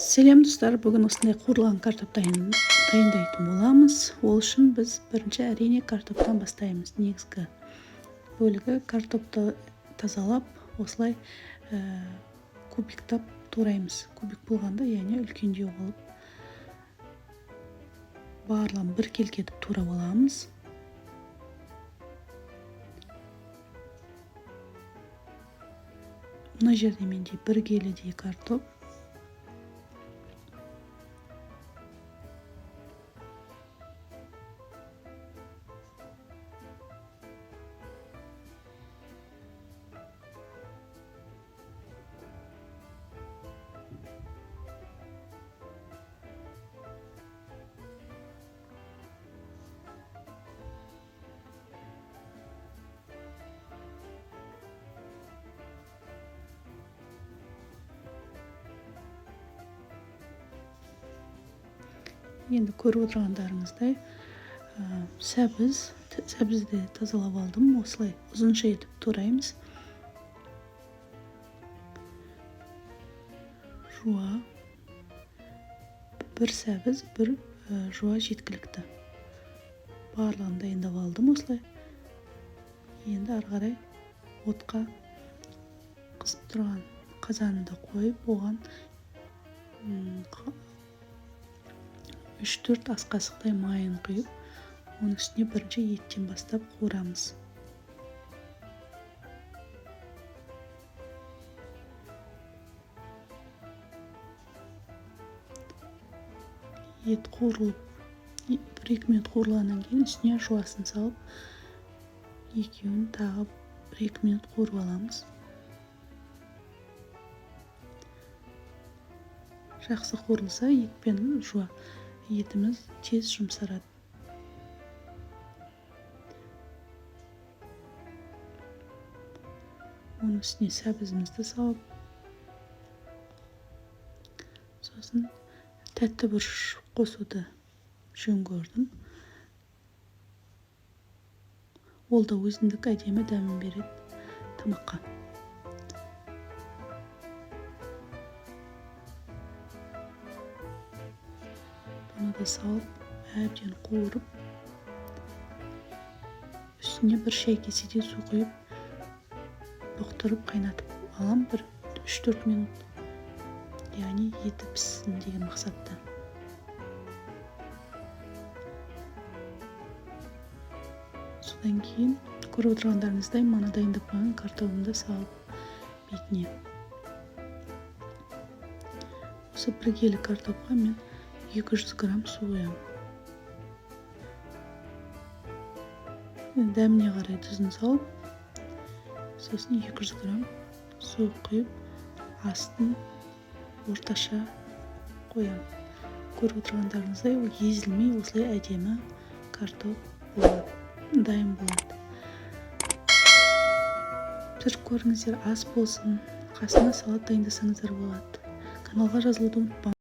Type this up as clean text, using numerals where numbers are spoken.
Сәлем достар, бүгін осындай қуырылған картоп дайындайтын боламыз. Ол үшін біз бірінші әрине картоптан бастаймыз. Негізгі бөлігі картопты тазалап, осылай кубиктап тураймыз. Кубик болғанда, яғни үлкендеу қылып, барлығын бір келкетіп турап аламыз. Мына жерде менде бір келідей картоп. Енді көріп отырғандарыңыздай сәбізді тазалап алдым. Осылай ұзынша етіп тураймыз. Жуа бір сәбіз, бір жуа жеткілікті. Барлығын дайындап алдым осылай. Енді ары қарай отқа қызып тұрған қазанды қойып, оған 3-4 ас қасықтай майын құйып, оның үстіне бірінші еттен бастап қуырамыз. Ет қуырылып, 1-2 минут қуырылғаннан кейін үстіне жуасын салып, екеуін тағы 1-2 минут қуырып аламыз. Жақсы қуырылса, ет пен жуа етіміз тез жұмсарады. Оның үстіне сәбізімізді салып, сосын тәтті бұрыш қосуды жөн көрдім. Ол да өзіндік әдемі дәмін береді тамаққа. Бұны да салып, әбден қуырып, үстіне бір шай кеседе су құйып, бұқтырып қайнатып алам 3-4 минут. Яғни еті піссін деген мақсатта. Содан кейін көріп отырғандарыңыздай мана дайындап қойған картопымды салып бетіне. Осы 1 келі картопқа мен 200 грамм су құямын. Дәміне қарай тұзын салып, сосын 200 грамм су құйып, астын орташа қоямын. Көріп отырғандарыңыздай, езілмей осылай әдемі картоп болады, дайын болады. Пісіріп көріңіздер, ас болсын, қасына салат дайындасаңыздар болады. Каналға жазылуды ұмытпаңыздар.